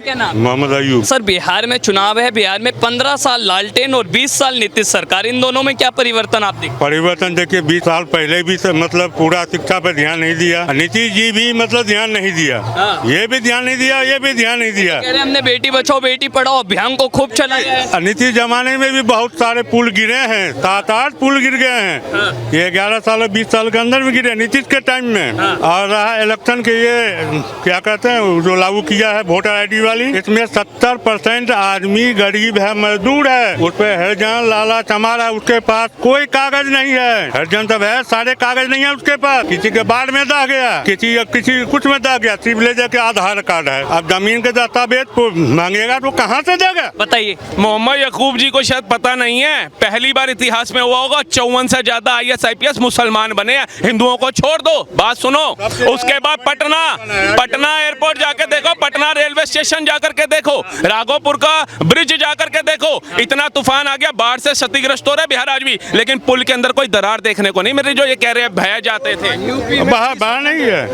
क्या नाम? मोहम्मद अयूब। सर, बिहार में चुनाव है। बिहार में 15 साल लालटेन और 20 साल नीतीश सरकार, इन दोनों में क्या परिवर्तन आप देखते? परिवर्तन देखिए, 20 साल पहले भी मतलब पूरा शिक्षा पे ध्यान नहीं दिया। नीतीश जी भी मतलब ध्यान नहीं दिया। ये भी ध्यान नहीं दिया, ये भी ध्यान नहीं दिया। कह रहे हमने बेटी बचाओ बेटी पढ़ाओ अभियान को खूब चलाया है। नीतीश जमाने में भी बहुत सारे पुल गिरे हैं, 7-8 पुल गिर गए हैं। ये 11 साल 20 साल के अंदर में गिरे नीतीश के टाइम में। और रहा इलेक्शन के, ये क्या कहते हैं जो लागू किया है वोटर ID वाली, इसमें 70% आदमी गरीब है, मजदूर है। उस पे हरिजन लाला चमार है, उसके पास कोई कागज नहीं है। हरिजन सब है, सारे कागज नहीं है उसके पास। किसी के बाढ़ में दा गया, किसी कुछ में दा गया, सिर्फ ले जाके आधार कार्ड है। अब जमीन के दस्तावेज को मांगेगा तो कहाँ से देगा? बताइए। मोहम्मद यकूब जी को शायद पता नहीं है, पहली बार इतिहास में हुआ होगा 54 से ज्यादा IAS IPS मुसलमान बने हैं। हिंदुओं को छोड़ दो, बात सुनो। उसके बाद पटना एयरपोर्ट जाके देखो, पटना रेलवे स्टेशन जाकर के देखो, राघोपुर का ब्रिज जाकर के देखो। इतना तूफान आ गया, बाढ़ से क्षतिग्रस्त हो रहा है बिहार आज भी, लेकिन पुल के अंदर कोई दरार देखने को नहीं मिल रही। जो ये कह रहे हैं भय जाते थे, बाहर नहीं है।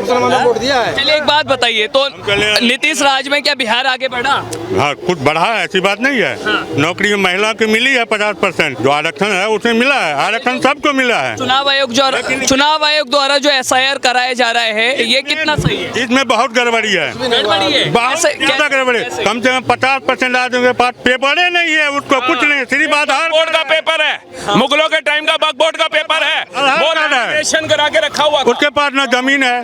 चलिए एक बात बताइए, तो नीतीश राज में क्या बिहार आगे बढ़ा? हाँ, कुछ बढ़ा है, ऐसी बात नहीं है। नौकरी महिला की मिली है 50%, जो आरक्षण है उसमें मिला है। आरक्षण सबको मिला है। चुनाव आयोग द्वारा जो SIR कराया जा रहा है, ये कितना सही है? इसमें बहुत गड़बड़ी है, गड़बड़ी है। बहुत ज्यादा गड़बड़ी। कम से कम 50% आदमी के पास पेपर ही नहीं है, उसको कुछ नहीं, सिर्फ आधार बोर्ड का पेपर है। मुगलों के टाइम का वक्फ बोर्ड का पेपर है, वो रजिस्ट्रेशन करा के रखा हुआ था। उसके पास न जमीन है,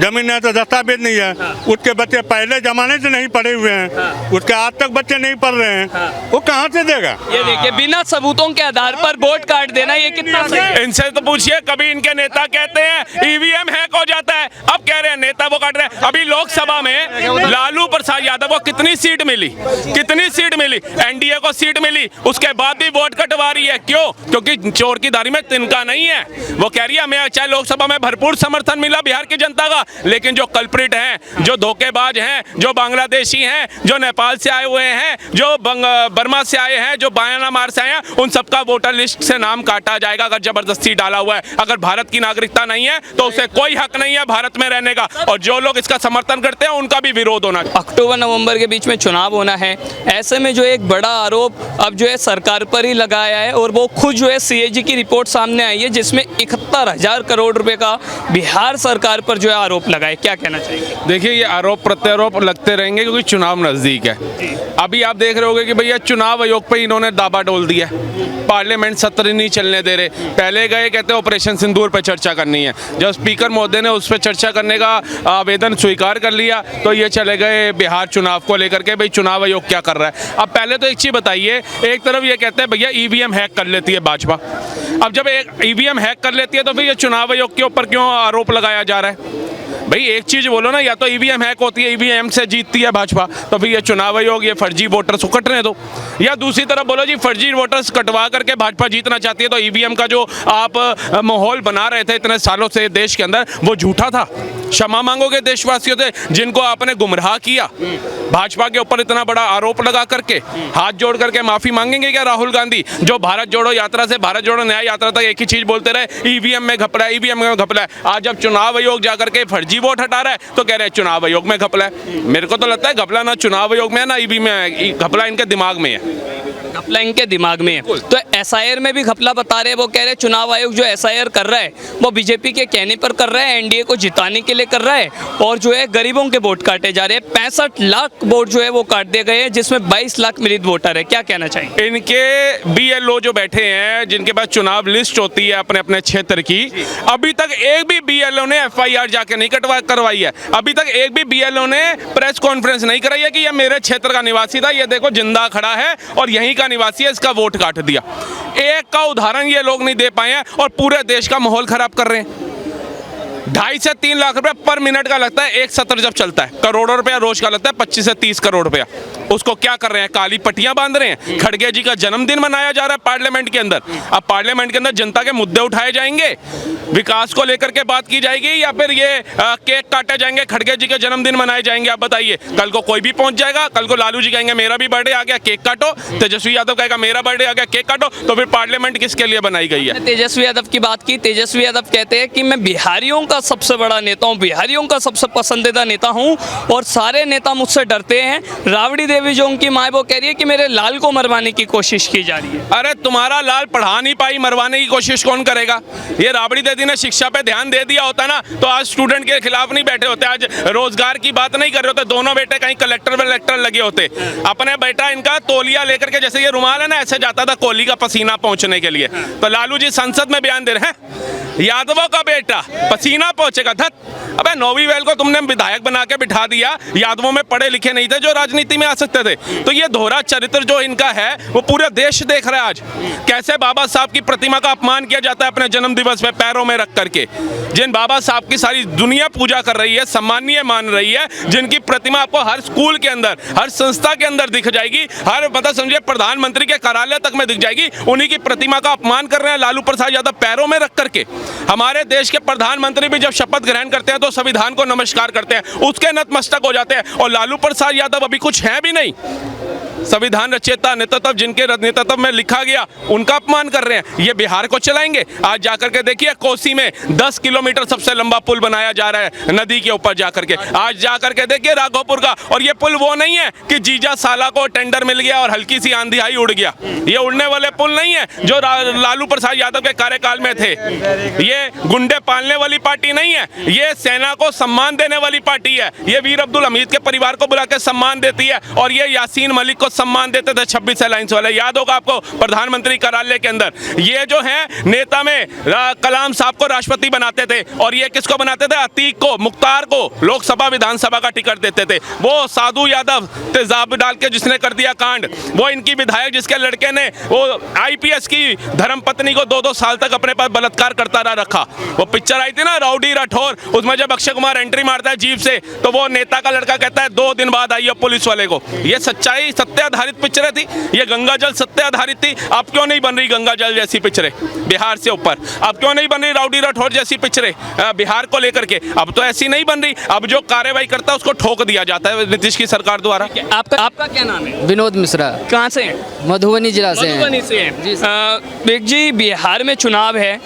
जमीन है तो दस्तावेज नहीं है। उसके बच्चे पहले जमाने से नहीं पढ़े हुए हैं, उसके आज तक बच्चे नहीं पढ़ रहे हैं, वो कहाँ से देगा? ये देखिए, बिना सबूतों के आधार पर वोट काट देना, ये कितना सही है? इनसे तो पूछिए, कभी इनके नेता कहते हैं EVM हैक हो जाता है, अब कह रहे हैं नेता वो काट रहे हैं। अभी लोकसभा में लालू प्रसाद यादव को कितनी सीट मिली, NDA को सीट मिली, उसके बाद भी वोट कटवा रही है। क्यों? क्योंकि चोर की दाढ़ी में तिनका नहीं है। वो कह रही है हमें चाहे लोकसभा में भरपूर समर्थन मिला बिहार की जनता का, लेकिन जो कल्प्रिट हैं, जो धोखेबाज हैं, जो बांग्लादेशी हैं, जो नेपाल से आए हुए हैं, जो बर्मा से आए हैं, जो म्यांमार से आए हैं, उन सबका वोटर लिस्ट से नाम काटा जाएगा अगर जबरदस्ती डाला हुआ है। अगर भारत की नागरिकता नहीं है तो उसे कोई हक नहीं है भारत में रहने का, और जो लोग इसका समर्थन करते हैं उनका भी विरोध होना। अक्टूबर नवंबर के बीच में चुनाव होना है, ऐसे में जो एक बड़ा आरोप अब जो है सरकार पर ही लगाया है, और वो खुद जो है CAG की रिपोर्ट सामने आई है जिसमें 71,000 करोड़ रुपए का बिहार सरकार पर जो है आरोप लगाए। क्या कहना चाहिए? देखिए, ये आरोप प्रत्यारोप लगते रहेंगे क्योंकि चुनाव नजदीक है। अभी आप देख रहे होंगे कि भैया चुनाव आयोग पे इन्होंने दावा डोल दिया, पार्लियामेंट सत्र नहीं चलने दे रहे। पहले गए कहते ऑपरेशन सिंदूर पर चर्चा करनी है, जब स्पीकर महोदय ने उस पर चर्चा करने का आवेदन स्वीकार कर लिया तो ये चले गए बिहार चुनाव को लेकर के, भाई चुनाव आयोग क्या कर रहा है। अब पहले तो एक चीज़ बताइए, एक तरफ ये कहते हैं भैया EVM हैक कर लेती है भाजपा, अब जब एक EVM हैक कर लेती है तो फिर ये चुनाव आयोग के ऊपर क्यों आरोप लगाया जा रहा है? भाई एक चीज़ बोलो ना, या तो EVM हैक होती है, EVM से जीतती है भाजपा, तो फिर ये चुनाव आयोग ये फर्जी वोटर्स को कटने दो, या दूसरी तरफ बोलो जी फर्जी वोटर्स कटवा करके भाजपा जीतना चाहती है, तो EVM का जो आप माहौल बना रहे थे इतने सालों से देश के अंदर, वो झूठा था। क्षमा मांगोगे देशवासियों से जिनको आपने गुमराह किया, भाजपा के ऊपर इतना बड़ा आरोप लगा करके हाथ जोड़ करके माफी मांगेंगे क्या राहुल गांधी, जो भारत जोड़ो यात्रा से भारत जोड़ो न्याय यात्रा तक एक ही चीज बोलते रहे, EVM में घपला है, EVM में घपला है। आज जब चुनाव आयोग जाकर के फर्जी वोट हटा रहा है तो कह रहे हैं चुनाव आयोग में घपला है। मेरे को तो लगता है घपला ना चुनाव आयोग में है ना EVM में है, घपला इनके दिमाग में है। घपला इनके दिमाग में है। तो SIR में भी घपला बता रहे हैं, वो कह रहे हैं चुनाव आयोग जो SIR कर रहा है वो BJP के कहने पर कर रहा है, NDA को जिताने के लिए कर रहा है, और जो है गरीबों के वोट काटे जा रहे हैं। 65 लाख वोट जो है वो काट दिए गए हैं, जिसमें 22 लाख मृत वोटर है। क्या कहना चाहिए? इनके BLO जो बैठे हैं, जिनके पास चुनाव लिस्ट होती है अपने अपने क्षेत्र की, अभी तक एक भी BLO ने FIR जाके नहीं करवाई है। अभी तक एक भी BLO ने प्रेस कॉन्फ्रेंस नहीं कराई है कि ये मेरे क्षेत्र का निवासी था, ये देखो जिंदा खड़ा है और यहीं का निवासी है, इसका वोट काट दिया। एक का उदाहरण ये लोग नहीं दे पाए हैं और पूरे देश का माहौल खराब कर रहे हैं। 2.5 से 3 लाख रुपए पर मिनट का लगता है एक सत्र जब चलता है, करोड़ों रुपया रोज का लगता है, 25 से 30 करोड़ रुपया। उसको क्या कर रहे हैं, काली पट्टियां बांध रहे हैं। खड़गे जी का जन्मदिन मनाया जा रहा है पार्लियामेंट के अंदर। अब पार्लियामेंट के अंदर जनता के मुद्दे उठाए जाएंगे, विकास को लेकर के बात की जाएगी, या फिर ये केक काटे जाएंगे, खड़गे जी के जन्मदिन मनाए जाएंगे? आप बताइए। कल को कोई भी पहुंच जाएगा, कल को लालू जी कहेंगे मेरा भी बर्थडे आ गया केक काटो, तेजस्वी यादव कहेगा मेरा बर्थडे आ गया केक काटो, तो फिर पार्लियामेंट किसके लिए बनाई गई है? तेजस्वी यादव की बात की। तेजस्वी यादव कहते हैं कि मैं बिहारियों का सबसे बड़ा नेता हूं, बिहारियों का सबसे पसंदीदा नेता हूं और सारे नेता मुझसे डरते हैं। राबड़ी देवी जो उनकी माँ, वो कह रही है कि मेरे लाल को मरवाने की कोशिश की जा रही है। अरे तुम्हारा लाल पढ़ा नहीं पाई, मरवाने की कोशिश कौन करेगा? ये राबड़ी दीदी ने शिक्षा पे ध्यान दे दिया होता ना तो आज स्टूडेंट के खिलाफ नहीं बैठे होते, आज रोजगार की बात नहीं कर रहे होते, दोनों बेटे कहीं कलेक्टर वलेक्टर लगे होते। अपने बेटा इनका तौलिया लेकर के, जैसे ये रुमाल है ना, ऐसे जाता था कोहली का पसीना पहुंचने के लिए। तो लालू जी संसद में बयान दे रहे हैं यादवों का बेटा पसीना पहुंचेगा। धत, अबे नौवीं वेल को तुमने विधायक बना के बिठा दिया, यादवों में पढ़े लिखे नहीं थे जो राजनीति में आ सकते थे। तो ये दोहरा चरित्र जो इनका है वो पूरा देश देख रहा है आज, कैसे बाबा साहब की प्रतिमा का अपमान किया जाता है अपने जन्म दिवस पे पैरों में रख करके। जिन बाबा साहब की सारी दुनिया पूजा कर रही है, सम्मानीय मान रही है, जिनकी प्रतिमा आपको हर स्कूल के अंदर, हर संस्था के अंदर दिख जाएगी, हर पता समझे प्रधानमंत्री के कार्यालय तक में दिख जाएगी, उन्हीं की प्रतिमा का अपमान कर रहे हैं लालू प्रसाद यादव पैरों में रख करके। हमारे देश के प्रधानमंत्री भी जब शपथ ग्रहण करते हैं तो संविधान को नमस्कार करते हैं, उसके नतमस्तक हो जाते हैं, और लालू प्रसाद यादव अभी कुछ है भी नहीं। संविधान रचयिता नेतृत्व जिनके नेतृत्व में लिखा गया उनका अपमान कर रहे हैं। ये बिहार को चलाएंगे। आज जाकर के देखिए कोसी में 10 किलोमीटर सबसे लंबा पुल बनाया जा रहा है नदी के ऊपर जाकर के। आज जाकर के देखिए राघोपुर का, और ये पुल वो नहीं है कि जीजा साला को टेंडर मिल गया और हल्की सी आंधी आई उड़ गया। ये उड़ने वाले पुल नहीं है जो लालू प्रसाद यादव के कार्यकाल में थे। ये गुंडे पालने वाली पार्टी नहीं है, ये सेना को सम्मान देने वाली पार्टी है। ये वीर अब्दुल हमीद के परिवार को बुला के सम्मान देती है, और ये यासीन मलिक को सम्मान देते थे 26 अलायंस वाले। याद होगा आपको प्रधानमंत्री कार्यालय के अंदर। ये जो है नेता में कलाम साहब को राष्ट्रपति बनाते थे, और ये किसको बनाते थे? अतीक को, मुख्तार को लोकसभा विधानसभा का टिकट देते थे। वो साधु यादव तेजाब डाल के जिसने कर दिया कांड, वो इनकी विधायक जिसके लड़के ने वो IPS की धर्मपत्नी को 2-2 साल तक अपने पास बलात्कार करता रखा। वो पिक्चर आई थी ना राउडी राठौर, उसमें जब अक्षय कुमार एंट्री मारता है जीप से तो वो नेता का लड़का कहता है 2 दिन बाद आइए पुलिस वाले को। ये सच्चाई सत्य आधारित पिक्चरें थी, ये गंगा जल सत्य आधारित थी। अब क्यों नहीं बन रही गंगा जल जैसी पिक्चरें बिहार से ऊपर? अब क्यों नहीं बन रही राउडी राठौर जैसी पिक्चरें बिहार को लेकर के? अब तो ऐसी नहीं बन रही। अब जो कार्रवाई करता है उसको ठोक दिया जाता है नीतीश की सरकार द्वारा। आपका क्या नाम है? विनोद मिश्रा। कहाँ से हैं? मधुबनी जिला से हैं। मधुबनी से हैं। विवेक जी, बिहार में चुनाव है,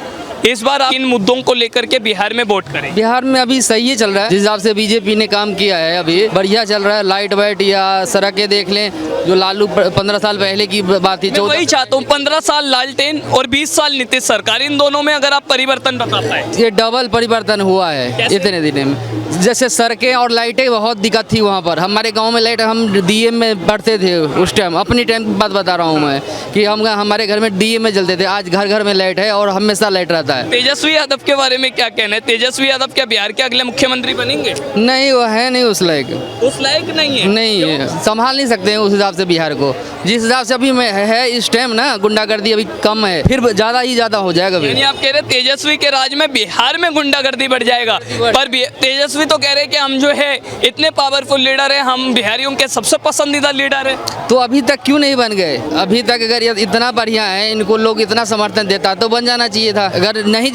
इस बार आप इन मुद्दों को लेकर के बिहार में वोट करें? बिहार में अभी सही ही चल रहा है, जिस हिसाब से बीजेपी ने काम किया है अभी बढ़िया चल रहा है। लाइट वाइट या सड़कें देख लें, जो लालू 15 साल पहले की बात थी। मैं वही चाहता हूँ, 15 साल लालटेन और 20 साल नीतीश सरकार, इन दोनों में अगर आप परिवर्तन बता पाए। ये डबल परिवर्तन हुआ है इतने दिन में। जैसे सड़कें और लाइटें बहुत दिक्कत थी वहाँ पर। हमारे गांव में लाइट, हम डीए में पढ़ते थे उस टाइम, अपनी टाइम की बात बता रहा हूँ मैं, कि हम हमारे घर में डीए में जलते थे। आज घर घर में लाइट है और हमेशा लाइट रहता है। तेजस्वी यादव के बारे में क्या कहना है? तेजस्वी यादव क्या बिहार के अगले मुख्यमंत्री बनेंगे? नहीं, वो है नहीं उस लायक। उस लायक नहीं है? नहीं है, संभाल नहीं सकते हैं उस हिसाब से बिहार को। जिस हिसाब से अभी में है इस टाइम ना, गुंडागर्दी अभी कम है, फिर ज़्यादा ही ज़्यादा हो जाएगा। यानी आप कह रहे तेजस्वी के राज में बिहार में गुंडागर्दी बढ़ जाएगा, पर तेजस्वी तो कह रहे कि हम जो है इतने पावरफुल लीडर है, हम बिहारियों के सबसे पसंदीदा लीडर है। तो अभी तक क्यों नहीं बन गए? अभी तक अगर ये इतना बढ़िया है, इनको लोग इतना समर्थन देता तो बन जाना चाहिए था। अगर नहीं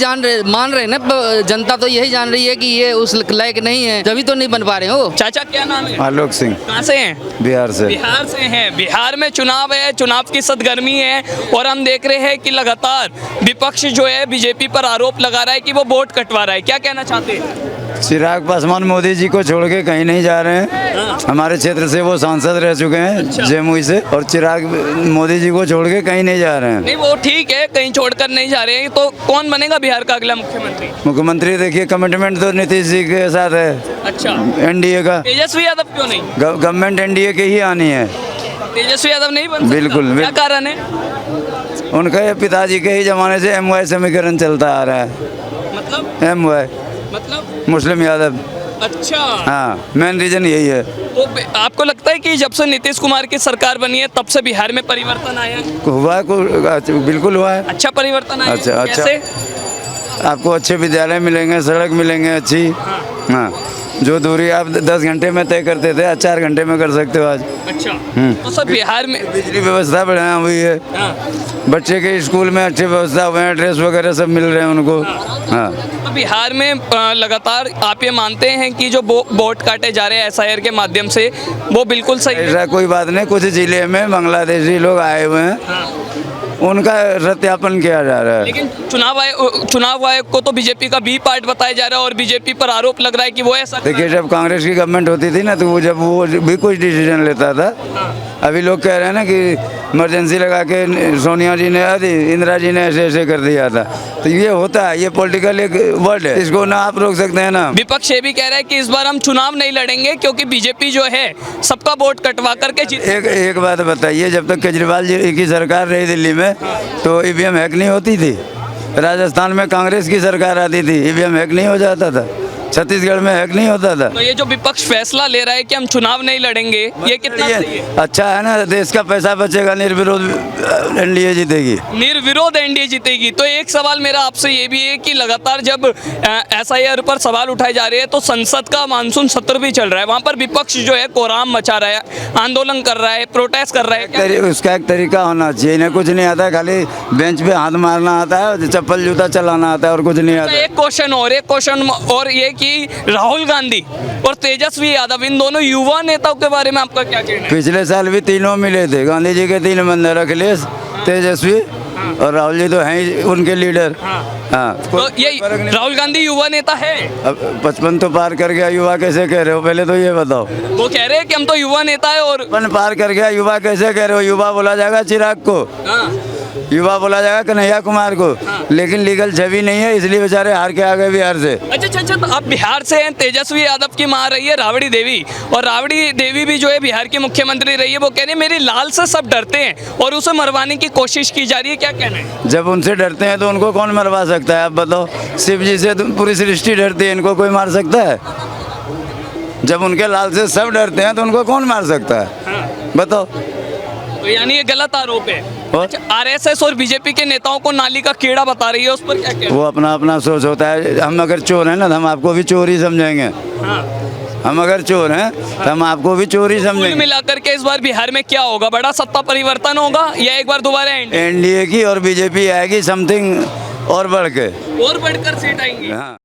मान रहे ना जनता, तो यही जान रही है कि ये उस लायक नहीं है, तभी तो नहीं बन पा रहे हो। चाचा क्या नाम है? आलोक सिंह। कहाँ से हैं? बिहार से। बिहार से हैं। बिहार में चुनाव है, चुनाव की सदगर्मी है, और हम देख रहे हैं कि लगातार विपक्ष जो है बीजेपी पर आरोप लगा रहा है कि वो वोट कटवा रहा है। क्या कहना चाहते हैं? चिराग पासवान मोदी जी को छोड़ के कहीं नहीं जा रहे हैं। हमारे क्षेत्र से वो सांसद रह चुके हैं जमुई से, और चिराग मोदी जी को छोड़ के कहीं नहीं जा रहे हैं। नहीं, वो ठीक है, कहीं छोड़कर नहीं जा रहे हैं। तो कौन बनेगा बिहार का अगला मुख्यमंत्री? मुख्यमंत्री देखिए, कमिटमेंट तो नीतीश जी के साथ है। अच्छा, NDA का। तेजस्वी यादव क्यों नहीं? गवर्नमेंट NDA के ही आनी है। तेजस्वी यादव नहीं बन सकता? बिल्कुल। क्या कारण है? उनका ये पिताजी के ही जमाने से MY समीकरण चलता आ रहा है। मतलब MY मतलब मुस्लिम यादव। अच्छा, हाँ, मेन रीजन यही है। तो आपको लगता है कि जब से नीतीश कुमार की सरकार बनी है तब से बिहार में परिवर्तन आया है? हुआ है, बिल्कुल हुआ है। अच्छा परिवर्तन आया है? अच्छा। कैसे? आपको अच्छे विद्यालय मिलेंगे, सड़क मिलेंगे अच्छी। हाँ। जो दूरी आप 10 घंटे में तय करते थे आज 4 घंटे में कर सकते हो आज। अच्छा, तो सर बिहार में बिजली व्यवस्था बढ़िया हुई है, हाँ, बच्चे के स्कूल में अच्छी व्यवस्था हुए हैं, ड्रेस वगैरह सब मिल रहे हैं उनको। हाँ, तो बिहार में लगातार आप ये मानते हैं कि जो वोट काटे जा रहे हैं एसआईआर के माध्यम से वो बिल्कुल सही है? ऐसा कोई बात नहीं, कुछ जिले में बांग्लादेशी लोग आए हुए हैं, हाँ। उनका सत्यापन किया जा रहा है। लेकिन चुनाव आयोग को तो बीजेपी का बी पार्ट बताया जा रहा है और बीजेपी पर आरोप लग रहा है कि वो ऐसा देखिए, जब कांग्रेस की गवर्नमेंट होती थी ना तो वो जब वो भी कुछ डिसीजन लेता था। अभी लोग कह रहे हैं ना कि इमरजेंसी लगा के सोनिया जी ने इंदिरा जी ने ऐसे ऐसे कर दिया था, तो ये होता है, ये पॉलिटिकल एक वर्ड है, इसको ना आप रोक सकते हैं ना। विपक्ष ये भी कह रहा है कि इस बार हम चुनाव नहीं लड़ेंगे क्योंकि बीजेपी जो है सबका वोट कटवा करके एक बात बताइए, जब तक केजरीवाल जी की सरकार रही दिल्ली में तो ईवीएम हैक नहीं होती थी। राजस्थान में कांग्रेस की सरकार आती थी, ईवीएम हैक नहीं हो जाता था। छत्तीसगढ़ में हैक नहीं होता था। तो ये जो विपक्ष फैसला ले रहा है कि हम चुनाव नहीं लड़ेंगे, ये कितना सही है? अच्छा है ना, देश का पैसा बचेगा, निर्विरोध एनडीए जीतेगी। निर्विरोध एनडीए जीतेगी। तो एक सवाल मेरा आपसे ये भी है कि लगातार जब एसआईआर पर सवाल उठाए जा रहे हैं तो संसद का मानसून सत्र भी चल रहा है, वहाँ पर विपक्ष जो है कोहराम मचा रहा है, आंदोलन कर रहा है, प्रोटेस्ट कर रहा है। उसका एक तरीका होना चाहिए, इन्हें कुछ नहीं आता, खाली बेंच पे हाथ मारना आता है, चप्पल जूता चलाना आता है और कुछ नहीं आता। एक क्वेश्चन और ये कि राहुल गांधी और तेजस्वी यादव इन दोनों युवा नेताओं के बारे में आपका क्या कहना है? पिछले साल भी तीनों मिले थे, गांधी जी के 3 बंदे, अखिलेश, तेजस्वी और राहुल जी तो हैं ही उनके लीडर। हाँ, तो ये राहुल गांधी युवा नेता है? अब 55 तो पार कर गया, युवा कैसे कह रहे हो, पहले तो ये बताओ। वो कह रहे हैं कि हम तो युवा नेता है और 55 पार कर गया, युवा कैसे कह रहे हो? युवा बोला जाएगा चिराग को, युवा बोला जाएगा कन्हैया कुमार को, लेकिन लीगल छवि नहीं है, इसलिए बेचारे हार के आ गए बिहार से। अच्छा, तो आप बिहार से हैं, तेजस्वी यादव की मां रही है राबड़ी देवी, और राबड़ी देवी भी जो है बिहार की मुख्यमंत्री रही है। वो कह रही है मेरी लाल से सब डरते हैं और उसे मरवाने की कोशिश की जा रही है, क्या कहना है? जब उनसे डरते हैं तो उनको कौन मरवा सकता है? आप बताओ, शिव जी से पूरी सृष्टि डरती है, इनको कोई मार सकता है? जब उनके लाल से सब डरते हैं तो उनको कौन मार सकता है? बताओ। तो यानी ये गलत आरोप है। अच्छा, आरएसएस और बीजेपी के नेताओं को नाली का कीड़ा बता रही है, उस पर क्या कहना है? वो अपना अपना सोच होता है। हम अगर चोर हैं ना तो हम आपको भी चोर ही समझेंगे। हम अगर चोर हैं तो हम आपको भी चोर ही कुल समझेंगे। मिलाकर के इस बार बिहार में क्या होगा? बड़ा सत्ता परिवर्तन होगा या एक बार दोबारा एनडीए की और बीजेपी आएगी समथिंग और बढ़ के, और बढ़कर सीट आएंगी? हाँ।